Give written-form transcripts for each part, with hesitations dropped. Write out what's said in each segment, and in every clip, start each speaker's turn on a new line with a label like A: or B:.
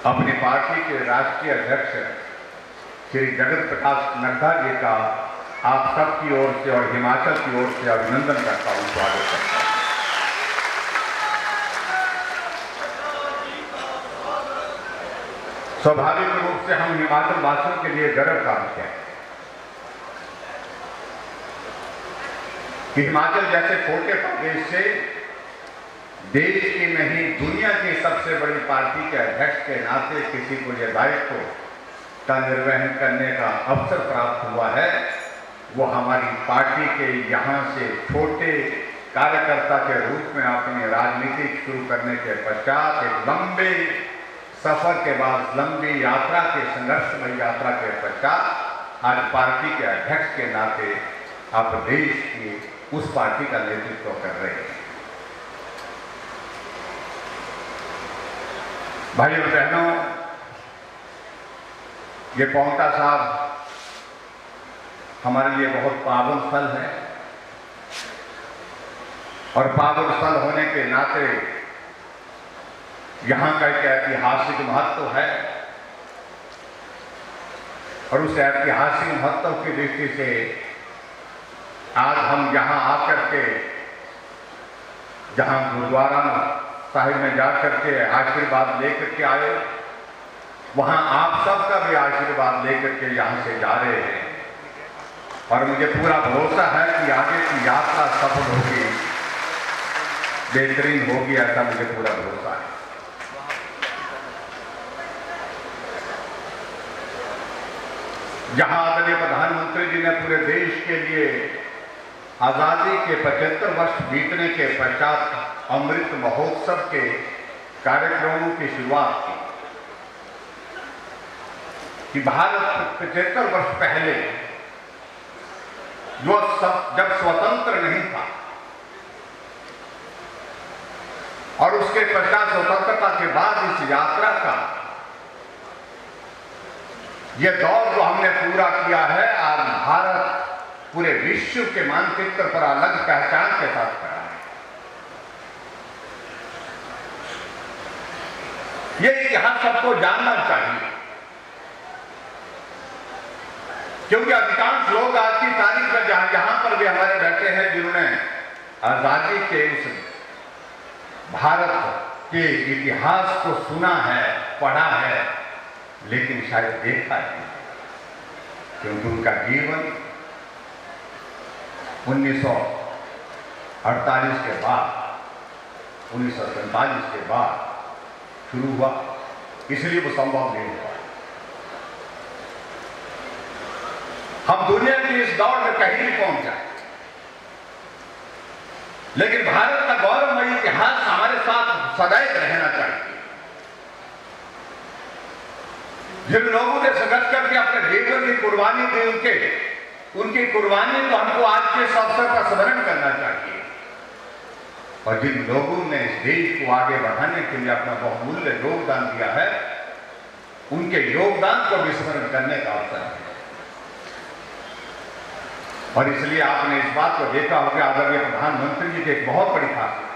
A: अपनी पार्टी के राष्ट्रीय अध्यक्ष श्री जगत प्रकाश नड्डा जी का आप सबकी ओर से और हिमाचल की ओर से अभिनंदन करता हूं, स्वागत करता हूं। स्वाभाविक रूप से हम हिमाचल वासियों के लिए गर्व का विषय है कि हिमाचल जैसे छोटे प्रदेश से देश की नहीं दुनिया की सबसे बड़ी पार्टी के अध्यक्ष के नाते किसी को यह दायित्व का निर्वहन करने का अवसर प्राप्त हुआ है, वो हमारी पार्टी के यहाँ से छोटे कार्यकर्ता के रूप में अपनी राजनीति शुरू करने के पश्चात एक लंबे सफर के बाद, लंबी यात्रा के संघर्षमय यात्रा के पश्चात आज पार्टी के अध्यक्ष के नाते आप देश की उस पार्टी का नेतृत्व कर रहे हैं। भाइयों बहनों, ये पांवटा साहब हमारे लिए बहुत पावन स्थल है और पावन स्थल होने के नाते यहाँ का एक ऐतिहासिक महत्व है और उस ऐतिहासिक महत्व की दृष्टि से आज हम यहाँ आकर के, जहाँ गुरुद्वारा साहिब में जाकर के आशीर्वाद लेकर के आए, वहाँ आप सबका भी आशीर्वाद लेकर के यहाँ से जा रहे हैं और मुझे पूरा भरोसा है कि आगे की यात्रा सफल होगी, बेहतरीन होगी, ऐसा मुझे पूरा भरोसा है। जहां आदरणीय प्रधानमंत्री जी ने पूरे देश के लिए आजादी के 75 वर्ष बीतने के पश्चात अमृत महोत्सव के कार्यक्रमों की शुरुआत की कि भारत 75 वर्ष पहले जब स्वतंत्र नहीं था और उसके पश्चात स्वतंत्रता के बाद इस यात्रा का यह दौर जो हमने पूरा किया है, आज भारत पूरे विश्व के मानचित्र पर अलग पहचान के साथ खड़ा है। यह इतिहास सबको जानना चाहिए क्योंकि अधिकांश लोग आज की तारीख में जहां पर भी हमारे बैठे हैं, जिन्होंने आजादी के उस भारत के इतिहास को सुना है, पढ़ा है, लेकिन शायद देखा नहीं, क्योंकि उनका जीवन 1948 के बाद, 1947 के बाद शुरू हुआ, इसलिए वो संभव नहीं हुआ। हम दुनिया की इस दौड़ में कहीं भी पहुंच जाए, लेकिन भारत का गौरवमयी इतिहास हमारे साथ सदैव रहना चाहिए। जिन लोगों ने संघर्ष करके अपने जीवन की कुर्बानी दी, उनकी कुर्बानी को हमको आज के इस अवसर पर स्मरण करना चाहिए और जिन लोगों ने इस देश को आगे बढ़ाने के लिए अपना बहुमूल्य योगदान दिया है, उनके योगदान को भी स्मरण करने का अवसर है। और इसलिए आपने इस बात को देखा होगा, आदरणीय प्रधानमंत्री जी की एक बहुत बड़ी खासियत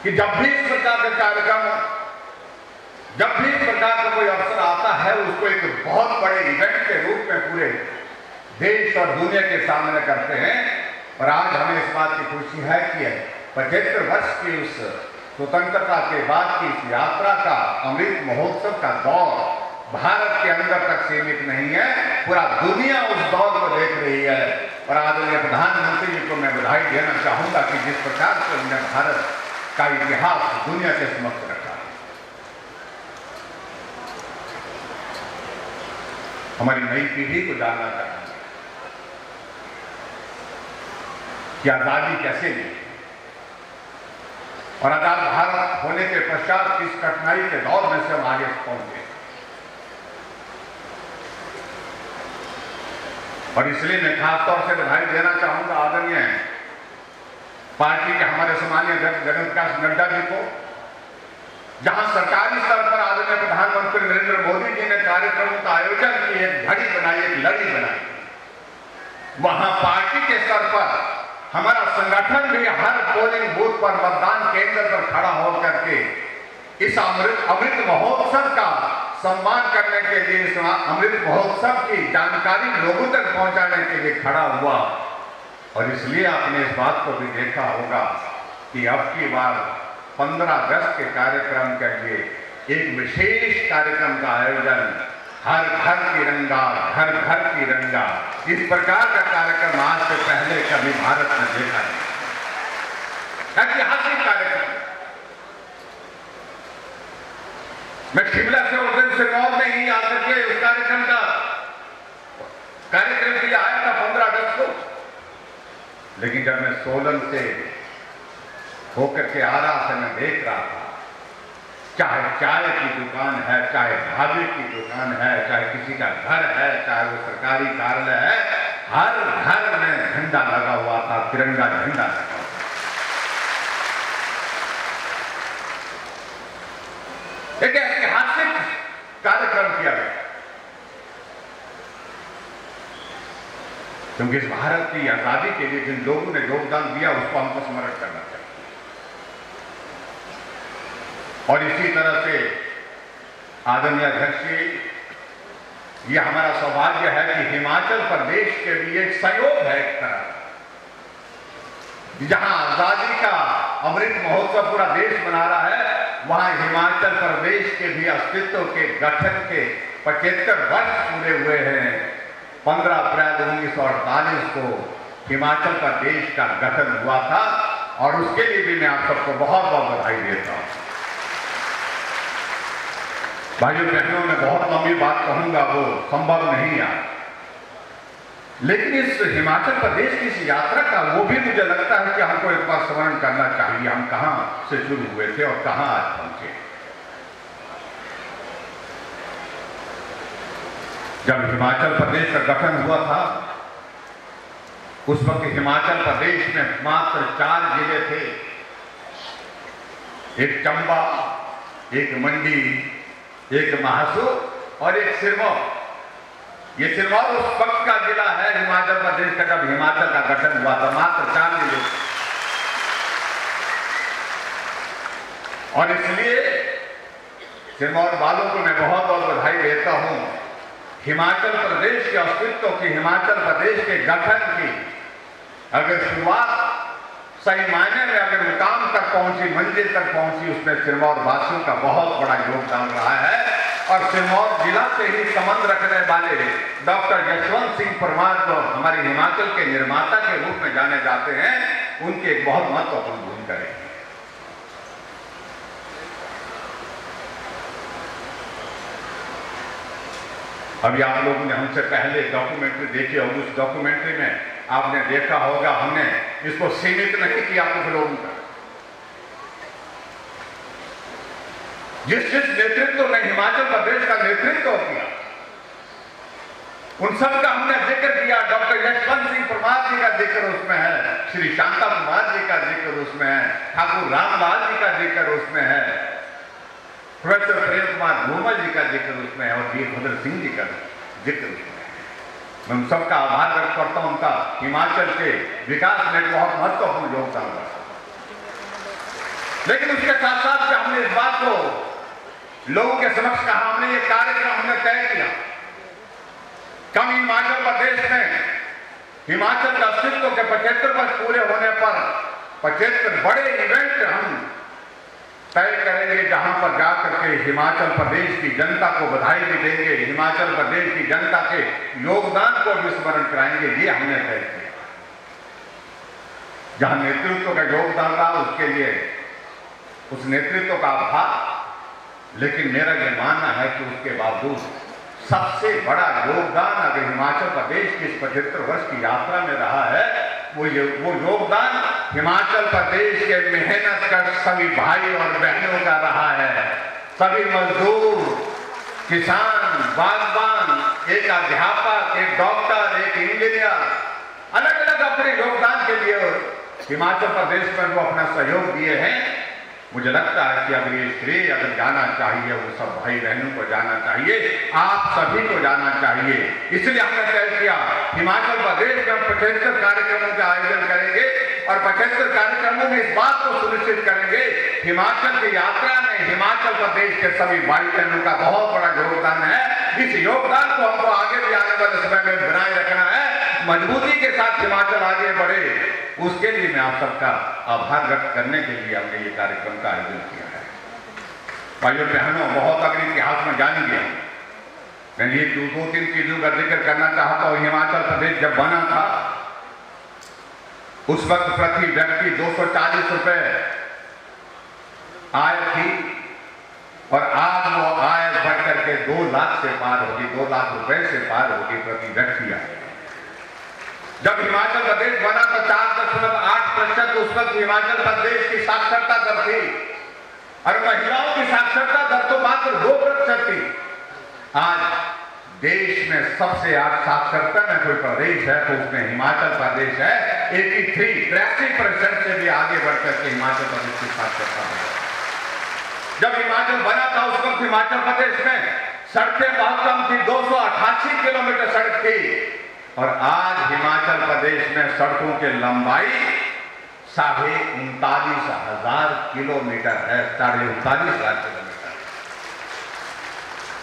A: कि जब भी इस प्रकार का कार्यक्रम, जब भी इस प्रकार का कोई अवसर आता है, उसको एक बहुत बड़े इवेंट के रूप में पूरे देश और दुनिया के सामने करते हैं। और आज हमें इस बात की खुशी है कि 75 वर्ष की उस स्वतंत्रता के बाद की इस यात्रा का, अमृत महोत्सव का दौर भारत के अंदर तक सीमित नहीं है, पूरा दुनिया उस दौर को देख रही है। और आदरणीय प्रधानमंत्री जी को मैं बधाई देना चाहूंगा कि जिस प्रकार से उन्होंने भारत का इतिहास दुनिया के समक्ष रखा। हमारी नई पीढ़ी को जानना चाहिए कि आजादी कैसे मिली और आजाद भारत होने के पश्चात किस कठिनाई के दौर में से हम आगे पहुंचे। और इसलिए मैं खासतौर से बधाई देना चाहूंगा आदरणीय पार्टी के हमारे सम्मानीय अध्यक्ष जगत प्रकाश नड्डा जी को, जहां सरकारी स्तर पर आदरणीय प्रधानमंत्री नरेंद्र मोदी जी ने कार्यक्रमों का आयोजन किए, एक घड़ी बनाई, एक लड़ी बनाई, वहां पार्टी के स्तर पर हमारा संगठन भी हर पोलिंग बूथ पर, मतदान केंद्र पर खड़ा होकर के इस अमृत महोत्सव का सम्मान करने के लिए, इस अमृत महोत्सव की जानकारी लोगों तक पहुंचाने के लिए खड़ा हुआ। और इसलिए आपने इस बात को भी देखा होगा कि अब की बार 15 अगस्त के कार्यक्रम के लिए एक विशेष कार्यक्रम का आयोजन, हर घर तिरंगा घर घर तिरंगा, इस प्रकार का कार्यक्रम आज से पहले कभी भारत में देखा नहीं। ऐतिहासिक कार्यक्रम। मैं शिमला से उस दिन सिरमौर में ही आकर के उस कार्यक्रम के लिए आया था 15 अगस्त को। लेकिन जब मैं सोलन से होकर के आ रहा था, मैं देख रहा था, चाहे चाय की दुकान है, चाहे ढाबे की दुकान है, चाहे किसी का घर है, चाहे वो सरकारी कार्यालय है, हर घर में झंडा लगा हुआ था, तिरंगा झंडा लगा हुआ। एक ऐतिहासिक कार्यक्रम किया गया, क्योंकि इस भारत की आजादी के लिए जिन लोगों ने योगदान दिया उसको हमको स्मरण करना चाहिए। और इसी तरह से आदरणीय अध्यक्ष जी, यह हमारा सौभाग्य है कि हिमाचल प्रदेश के लिए एक सहयोग है, एक तरह जहां आजादी का अमृत महोत्सव पूरा देश मना रहा है, वहां हिमाचल प्रदेश के भी अस्तित्व के गठन के 75 वर्ष पूरे हुए हैं। 15 अप्रैल 1948 को हिमाचल प्रदेश का गठन हुआ था और उसके लिए भी मैं आप सबको बहुत बहुत बधाई देता हूं। भाइयों बहनों, मैं बहुत लंबी बात कहूंगा, वो संभव नहीं है, लेकिन इस हिमाचल प्रदेश की इस यात्रा का वो भी मुझे लगता है कि हमको एक बार स्मरण करना चाहिए। हम कहां से शुरू हुए थे और कहां आज पहुंचे। जब हिमाचल प्रदेश का गठन हुआ था, उस वक्त हिमाचल प्रदेश में मात्र 4 जिले थे, एक चंबा, एक मंडी, एक महासू और एक सिरमौर। ये सिरमौर उस वक्त का जिला है हिमाचल प्रदेश का, जब हिमाचल का गठन हुआ था, मात्र 4 जिले। और इसलिए सिरमौर वालों को मैं बहुत बहुत बधाई देता हूं। हिमाचल प्रदेश के अस्तित्व की, हिमाचल प्रदेश के गठन की अगर शुरुआत सही मायने में अगर मुकाम तक पहुंची, मंजिल तक पहुंची, उसमें सिरमौर वासियों का बहुत बड़ा योगदान रहा है। और सिरमौर जिला से ही संबंध रखने वाले डॉक्टर यशवंत सिंह परमार, जो हमारे हिमाचल के निर्माता के रूप में जाने जाते हैं, उनकी एक बहुत महत्वपूर्ण भूमिका रही। अभी आप लोगों ने हमसे पहले डॉक्यूमेंट्री देखी होगी, उस डॉक्यूमेंट्री में आपने देखा होगा हमने इसको सीमित नहीं किया कुछ लोगों का। जिस नेतृत्व ने हिमाचल प्रदेश का नेतृत्व किया, उन सब का हमने जिक्र किया। डॉक्टर यशवंत सिंह परमार जी का जिक्र उसमें है, श्री शांता कुमार जी का जिक्र उसमें है, ठाकुर रामलाल जी का जिक्र उसमें है, प्रोफेसर प्रेम कुमार धूमल जी का जिक्र उसमें है और वीरभद्र सिंह जी का जिक्र उसमें है। मैं उन सबका आभार व्यक्त करता हूं। उनका हिमाचल के विकास में बहुत महत्वपूर्ण योगदान रहा। लेकिन उसके साथ साथ हमने इस बात को लोगों के समक्ष कहा, हमने ये कार्यक्रम हमने तय किया, कम हिमाचल प्रदेश में हिमाचल का अस्तित्व के 75 वर्ष पूरे होने पर 75 बड़े इवेंट हम तय करेंगे, जहां पर जाकर के हिमाचल प्रदेश की जनता को बधाई भी देंगे, हिमाचल प्रदेश की जनता के योगदान को भी स्मरण कराएंगे। ये हमने तय किया। जहां नेतृत्व का योगदान रहा उसके लिए उस नेतृत्व का आभार, लेकिन मेरा यह मानना है कि उसके बावजूद सबसे बड़ा योगदान अगर हिमाचल प्रदेश की इस 75 वर्ष की यात्रा में रहा है, वो योगदान हिमाचल प्रदेश के मेहनत कर सभी भाई और बहनों का रहा है। सभी मजदूर, किसान, बागबान, एक अध्यापक, एक डॉक्टर, एक इंजीनियर, अलग अलग अपने योगदान के लिए हिमाचल प्रदेश में वो अपना सहयोग दिए हैं। मुझे लगता है कि अगर ये श्रेय अगर जाना चाहिए, वो सब भाई बहनों को जाना चाहिए, आप सभी को जाना चाहिए। इसलिए हमने तय किया हिमाचल प्रदेश में 75 कार्यक्रमों का आयोजन करेंगे और 75 कार्यक्रमों में इस बात को सुनिश्चित करेंगे हिमाचल की यात्रा में हिमाचल प्रदेश के सभी भाई बहनों का बहुत बड़ा योगदान है। इस योगदान को हमको आगे भी आने वाले समय में बनाए रखना है, मजबूती के साथ हिमाचल आगे बढ़े। उसके लिए मैं आप सबका आभार व्यक्त करने के लिए हमने ये कार्यक्रम का आयोजन किया है। भाइयों बहनों, बहुत अगर इतिहास में जानेंगे, मैं ये दो तीन चीजों का जिक्र करना चाहता हूं। हिमाचल प्रदेश जब बना था उस वक्त प्रति व्यक्ति 240 रुपए आय थी और आज वो आय बढ़ करके 2 लाख से पार होगी, 2 लाख रुपए से पार होगी प्रति व्यक्ति आय। जब हिमाचल प्रदेश बना तो 4.8% उस वक्त हिमाचल प्रदेश की साक्षरता दर थी और महिलाओं की साक्षरता दर तो मात्र 2% थी। आज देश में सबसे आज साक्षरता में कोई प्रदेश है तो उसमें हिमाचल प्रदेश है। 83% से भी आगे बढ़कर के हिमाचल प्रदेश की साक्षरता है। जब हिमाचल बना था उस वक्त हिमाचल प्रदेश में सड़कें बहुत कम थी, 288 किलोमीटर सड़क थी और आज हिमाचल प्रदेश में सड़कों की लंबाई 39,500 किलोमीटर है, 39,500 किलोमीटर।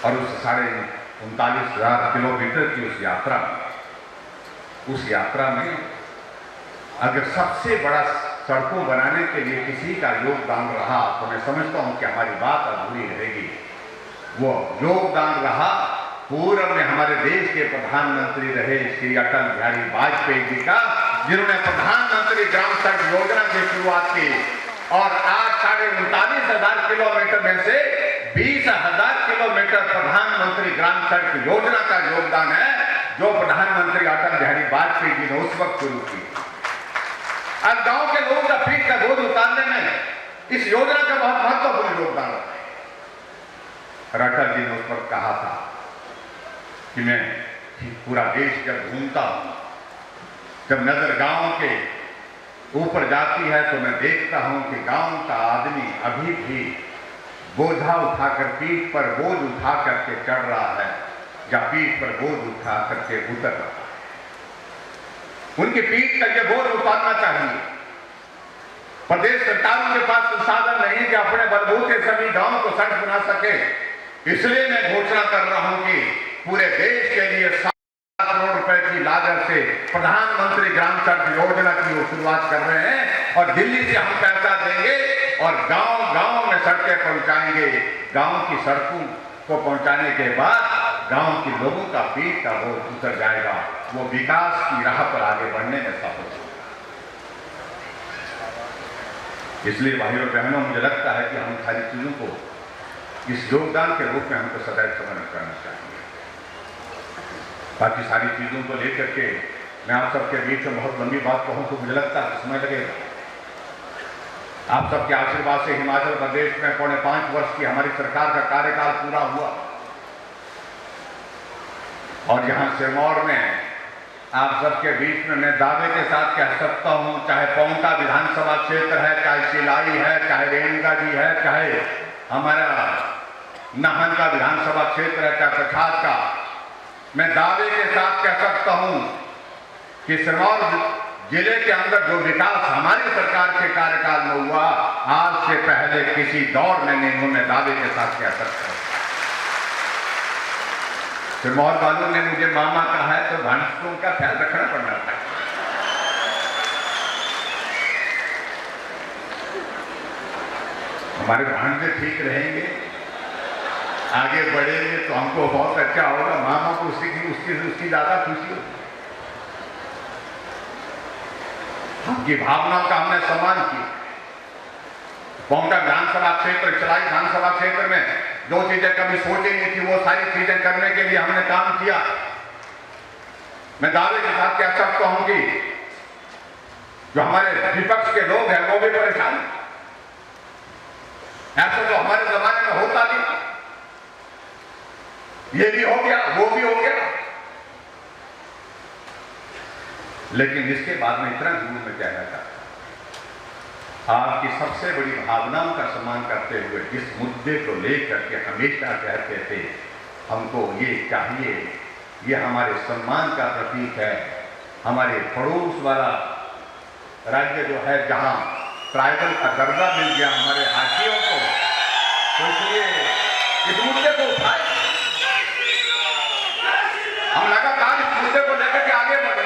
A: और उस 39,500 किलोमीटर की उस यात्रा में अगर सबसे बड़ा सड़कों बनाने के लिए किसी का योगदान रहा तो मैं समझता हूं कि हमारी बात अधूरी रहेगी। वो योगदान रहा पूर्व में हमारे देश के प्रधानमंत्री रहे श्री अटल बिहारी वाजपेयी जी का, जिन्होंने प्रधानमंत्री ग्राम सड़क योजना की शुरुआत की और आज 39,500 किलोमीटर में से 20,000 किलोमीटर प्रधानमंत्री ग्राम सड़क योजना का योगदान है, जो प्रधानमंत्री अटल बिहारी वाजपेयी जी ने उस वक्त शुरू की। आज गांव के लोगों का पीठ का बोझ उतारने में इस योजना का बहुत महत्वपूर्ण योगदान है। अटल जी ने उस पर कहा था कि मैं पूरा देश जब घूमता हूं, जब नजर गांव के ऊपर जाती है तो मैं देखता हूं कि गांव का आदमी अभी भी बोझा उठाकर पीठ पर बोझ उठा करके चढ़ रहा है या पीठ पर बोझ उठा करके उतर रहा है। उनकी पीठ का यह बोझ उतारना चाहिए। प्रदेश सरकारों के पास संसाधन नहीं कि अपने बलबूते सभी गांवों को सड़क बना सके, इसलिए मैं घोषणा कर रहा हूं कि पूरे देश के लिए 7 करोड़ रुपए की लागत से प्रधानमंत्री ग्राम सड़क योजना की वो शुरुआत कर रहे हैं और दिल्ली से हम पैसा देंगे और गांव-गांव में सड़कें पहुंचाएंगे। गांव की सड़कों को पहुंचाने के बाद गांव के लोगों का पीठ का बोझ उतर जाएगा, वो विकास की राह पर आगे बढ़ने में सफल होगा। इसलिए भाइयों बहनों, मुझे लगता है कि हम सारी चीजों को इस योगदान के रूप में हमको सदैव समर्पित करना चाहिए। बाकी सारी चीजों को लेकर के मैं आप सबके बीच में बहुत लंबी बात कहूं तो मुझे लगता है समय लगेगा। आप सबके आशीर्वाद से हिमाचल प्रदेश में 5.5 वर्ष की हमारी सरकार का कार्यकाल पूरा हुआ और यहां सिरमौर में आप सबके बीच में मैं दावे के साथ कह सकता हूं, चाहे पौंटा विधानसभा क्षेत्र है, चाहे सिलाई है, चाहे रेणुका जी है, चाहे हमारा नाहन का विधानसभा क्षेत्र है, चाहे पछात का, मैं दावे के साथ कह सकता हूं कि सिरमौर जिले के अंदर जो विकास हमारी सरकार के कार्यकाल में हुआ, आज से पहले किसी दौर में नहीं हूं, मैं दावे के साथ कह सकता हूं। सिरमौर वालों ने मुझे मामा कहा है तो भांजों का ख्याल रखना पड़ना था। हमारे भांजे ठीक रहेंगे, आगे बढ़ेंगे तो हमको बहुत अच्छा होगा, मामा को उसकी ज्यादा खुशी होगी। आपकी भावनाओं का हमने सम्मान किया। पौंटा विधानसभा क्षेत्र, चलाई विधानसभा क्षेत्र में जो चीजें कभी सोची नहीं थी वो सारी चीजें करने के लिए हमने काम किया। मैं दावे के साथ कह सकता हूं कि जो हमारे विपक्ष के लोग हैं वो भी परेशान हैं। ऐसा तो हमारे जमाने में होता नहीं, ये भी हो गया वो भी हो गया। लेकिन इसके बाद में इतना जरूर में कहना चाहता, आपकी सबसे बड़ी भावनाओं का सम्मान करते हुए जिस मुद्दे को लेकर के हमेशा कहते थे हमको ये चाहिए, ये हमारे सम्मान का प्रतीक है। हमारे पड़ोस वाला राज्य जो है जहां ट्राइबल का दर्जा मिल गया हमारे हाथियों को, तो इसलिए इस मुद्दे को उठाए, हम लगातार इस मुद्दे को लेकर के आगे बढ़े।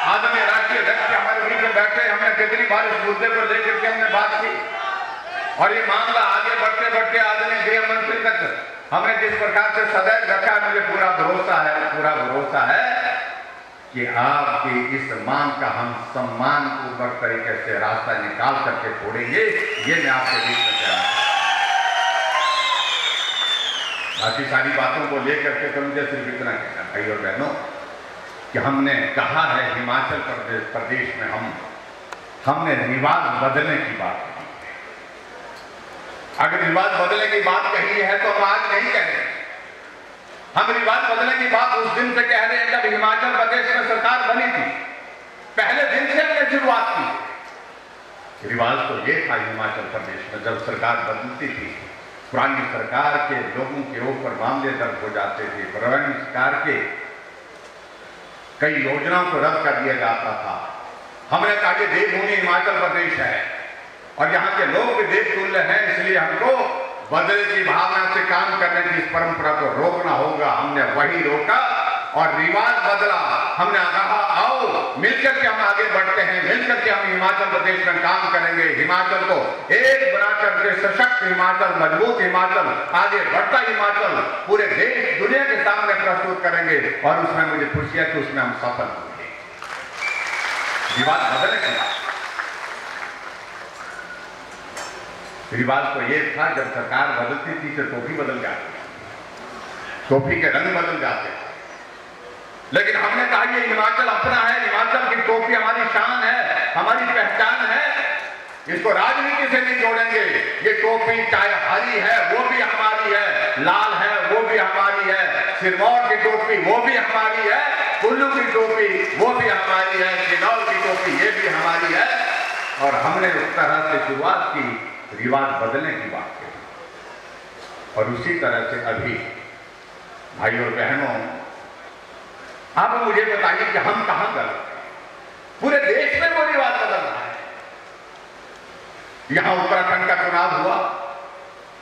A: आदरणीय राष्ट्रीय अध्यक्ष हमारे बीच में बैठे, हमने कितनी बार इस मुद्दे को लेकर के हमने बात की और ये मामला आगे बढ़ते बढ़ते आदरणीय गृह मंत्री तक हमने जिस प्रकार से सदैव रखा, मुझे पूरा भरोसा है कि आपकी इस मांग का हम सम्मान पूर्वक तरीके से रास्ता निकाल करके छोड़ेंगे। ये मैं आपके बीच में कह रहा हूं। बाकी सारी बातों को लेकर के तो मुझे सिर्फ इतना कहना भाई और बहनों कि हमने कहा है हिमाचल प्रदेश में हमने रिवाज बदलने की बात कही। अगर रिवाज बदलने की बात कही है तो हम आज नहीं कह रहे। हम रिवाज बदलने की बात उस दिन से कह रहे हैं जब हिमाचल प्रदेश में सरकार बनी थी। पहले दिन से हमने शुरुआत की। रिवाज तो ये था हिमाचल प्रदेश में जब सरकार बदलती थी, पुरानी सरकार के लोगों के ऊपर मामले दर्ज हो जाते थे, पुरानी सरकार के कई योजनाओं को रद्द कर दिया जाता था। हमने कहा कि देवभूमि हिमाचल प्रदेश है और यहाँ के लोग भी देवतुल्य हैं, इसलिए हमको बदले की भावना से काम करने की इस परंपरा को रोकना होगा। हमने वही रोका और रिवाज बदला। हमने कहा आओ मिलकर के हम आगे बढ़ते हैं, मिलकर के हम हिमाचल प्रदेश में काम करेंगे, हिमाचल को एक बनाकर के सशक्त हिमाचल, मजबूत हिमाचल, आगे बढ़ता हिमाचल पूरे देश दुनिया के सामने प्रस्तुत करेंगे और उसमें मुझे खुशी है कि उसमें हम सफल होंगे। रिवाज बदलने के बाद रिवाज तो ये था जब सरकार बदलती थी तो टोपी बदल जाती, टोपी के रंग बदल जाते। लेकिन हमने कहा ये हिमाचल अपना है, हिमाचल की टोपी हमारी शान है, हमारी पहचान है, इसको राजनीति से नहीं जोड़ेंगे। ये टोपी चाहे हरी है वो भी हमारी है, लाल है वो भी हमारी है, सिरमौर की टोपी वो भी हमारी है, कुल्लू की टोपी वो भी हमारी है, किन्नौर की टोपी ये भी हमारी है। और हमने उस तरह से शुरुआत की, रिवाज बदलने की बात की। और उसी तरह से अभी भाई और बहनों आप मुझे बताइए कि हम कहां गलत हैं? पूरे देश में वो रिवाज बदल रहा है। यहां उत्तराखंड का चुनाव हुआ,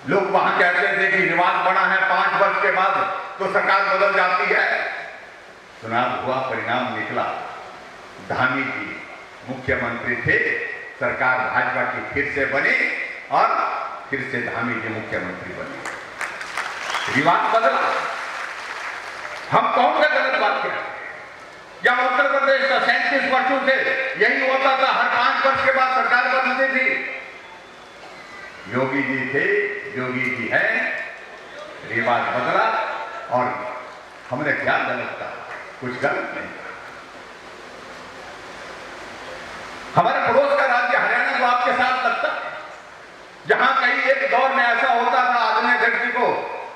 A: लोग वहां कहते थे कि रिवाज बना है 5 वर्ष के बाद तो सरकार बदल जाती है। चुनाव हुआ, परिणाम निकला, धामी जी मुख्यमंत्री थे, सरकार भाजपा की फिर से बनी और फिर से धामी जी मुख्यमंत्री बने। रिवाज बदला। हम कौन सा गलत बात करें? या उत्तर प्रदेश का 37 वर्षों से यही होता था, हर 5 वर्ष के बाद सरकार बदलती थी। योगी जी थे, योगी जी है, रिवाज बदला और हमने क्या गलत कहा? कुछ गलत नहीं। हमारे पड़ोस का राज्य हरियाणा को आपके साथ लगता है, जहां कहीं एक दौर में ऐसा होता था, आदरणीय अध्यक्ष जी को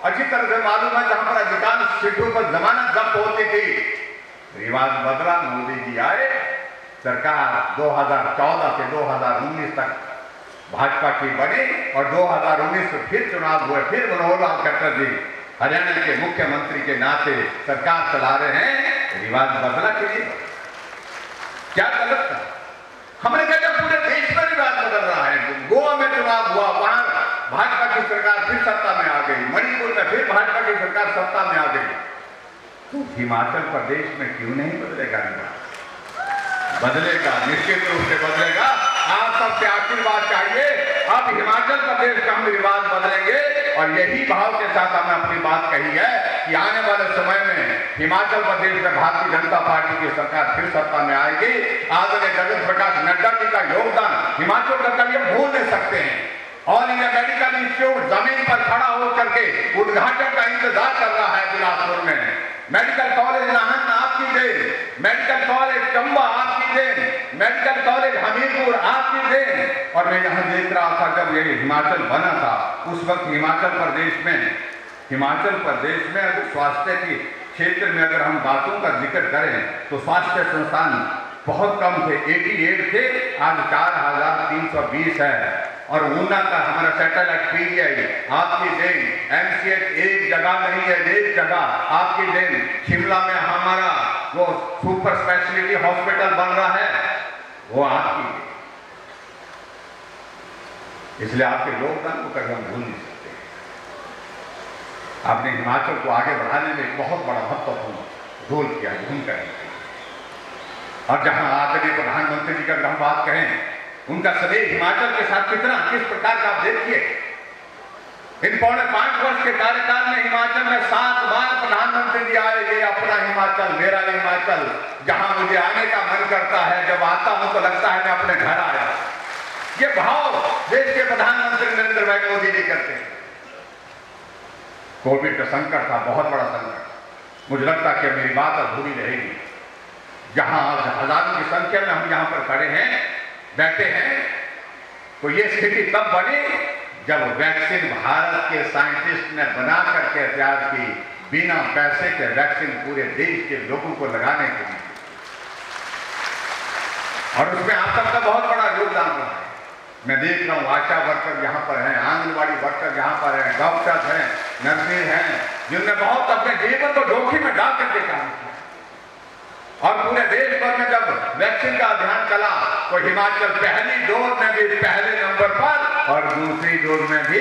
A: अच्छी तरह से मालूम है, जहां पर अधिकांश सीटों पर जमानत जब्त होती थी। रिवाज बदला, मोदी जी आए, सरकार 2014 से 2019 तक भाजपा की बनी और 2019 में फिर चुनाव हुए, फिर मनोहर लाल खट्टर जी हरियाणा के मुख्यमंत्री के नाते सरकार चला रहे हैं। रिवाज बदला के लिए क्या गलत था? हमने कहा जब पूरे देश में रिवाज बदल रहा है, गोवा में चुनाव हुआ, वहां भाजपा की सरकार फिर सत्ता में आ गई, मणिपुर में फिर भाजपा की सरकार सत्ता में आ गई, तो हिमाचल प्रदेश में क्यों नहीं बदलेगा रिवाज? बदलेगा, निश्चित रूप से बदलेगा। आप सबसे आशीर्वाद चाहिए। अब हिमाचल प्रदेश का हम रिवाज बदलेंगे और यही भाव के साथ हमने अपनी बात कही है कि आने वाले समय में हिमाचल प्रदेश में भारतीय जनता पार्टी की सरकार फिर सत्ता में आएगी। आदरणीय जगत प्रकाश नड्डा जी का योगदान हिमाचल का कभी हम भूल नहीं सकते हैं। ऑल इंडिया मेडिकल इंस्टीट्यूट जमीन पर खड़ा होकर के उद्घाटन का इंतजार कर रहा है बिलासपुर में। मेडिकल कॉलेज नाहन आपकी देन, मेडिकल कॉलेज चंबा आपकी देन, मेडिकल कॉलेज हमीरपुर आपकी देन। और मैं यहाँ देख रहा था जब ये हिमाचल बना था, उस वक्त हिमाचल प्रदेश में अगर स्वास्थ्य के क्षेत्र में अगर हम बातों का जिक्र करें तो स्वास्थ्य संस्थान बहुत कम थे, 88 थे, आज 4320 है। और ऊना का हमारा सैटेलाइट पीजीआई आपकी देन, एमसीएच एक जगह नहीं है, एक जगह आपकी देन। शिमला में हमारा वो सुपर स्पेशलिटी हॉस्पिटल बन रहा है, वो आपकी। इसलिए आपके योगदान को कभी हम भूल नहीं सकते। आपने हिमाचल को आगे बढ़ाने में एक बहुत बड़ा महत्वपूर्ण रोल किया, भूमिका की। और जहां आदरणीय प्रधानमंत्री जी का अगर हम बात करें, उनका सदैव हिमाचल के साथ किस प्रकार का आप देखिए, इन 5.25 वर्ष के कार्यकाल में हिमाचल में 7 बार प्रधानमंत्री जी आए। ये अपना हिमाचल, मेरा हिमाचल, जहां मुझे आने का मन करता है, जब आता हूं तो लगता है मैं अपने घर आया। ये भाव देश के प्रधानमंत्री नरेंद्र भाई मोदी जी करते हैं। कोविड का संकट था, बहुत बड़ा संकट। मुझे लगता है कि मेरी बात अधूरी रहेगी। जहां हजारों की संख्या में हम यहां पर खड़े हैं, बैठे हैं, तो ये स्थिति तब बनी जब वैक्सीन भारत के साइंटिस्ट ने बना करके तैयार की, बिना पैसे के वैक्सीन पूरे देश के लोगों को लगाने के लिए। और उसमें आप सबका बहुत बड़ा योगदान रहा है। मैं देख रहा हूं आशा वर्कर यहाँ पर हैं, आंगनबाड़ी वर्कर यहाँ पर हैं, डॉक्टर्स हैं, नर्सेज हैं, जिनने बहुत अपने जीवन को जोखिम में डाल करके काम किया। और पूरे देश भर में जब वैक्सीन का अभियान चला तो हिमाचल पहली डोज में भी पहले नंबर पर और दूसरी डोज में भी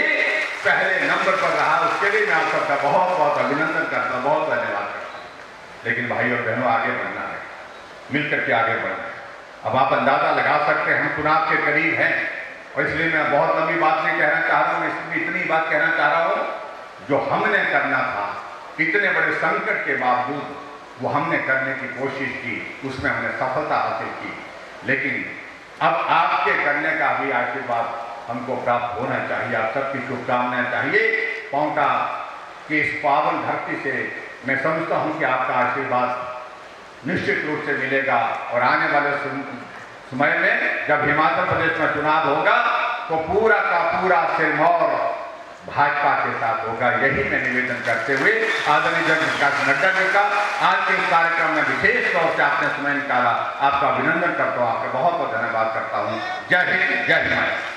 A: पहले नंबर पर रहा। उसके लिए मैं आप सबका बहुत बहुत अभिनंदन करता हूं, बहुत धन्यवाद करता हूं। लेकिन भाई और बहनों, आगे बढ़ना है, मिलकर के आगे बढ़ना है। अब आप अंदाजा लगा सकते हैं, हम चुनाव के करीब हैं, और इसलिए मैं बहुत लंबी बात नहीं कहना चाह रहा हूं। मैं इसमें इतनी बात कहना चाह रहा हूं, जो हमने करना था इतने बड़े संकट के बावजूद वो हमने करने की कोशिश की, उसमें हमने सफलता हासिल की। लेकिन अब आपके करने का भी आशीर्वाद हमको प्राप्त होना चाहिए। आप सबकी शुभकामनाएं चाहिए। पांवटा की इस पावन धरती से मैं समझता हूं कि आपका आशीर्वाद निश्चित रूप से मिलेगा। और आने वाले समय में जब हिमाचल प्रदेश में चुनाव होगा तो पूरा का पूरा सिरमौर भाजपा के साथ होगा। यही मैं निवेदन करते हुए आदरणीय जगत प्रकाश नड्डा जी का आज के इस कार्यक्रम में विशेष तौर से आपने समय निकाला, आपका अभिनंदन करता हूँ, आपका बहुत बहुत धन्यवाद करता हूँ। जय हिंद, जय हिमाचल।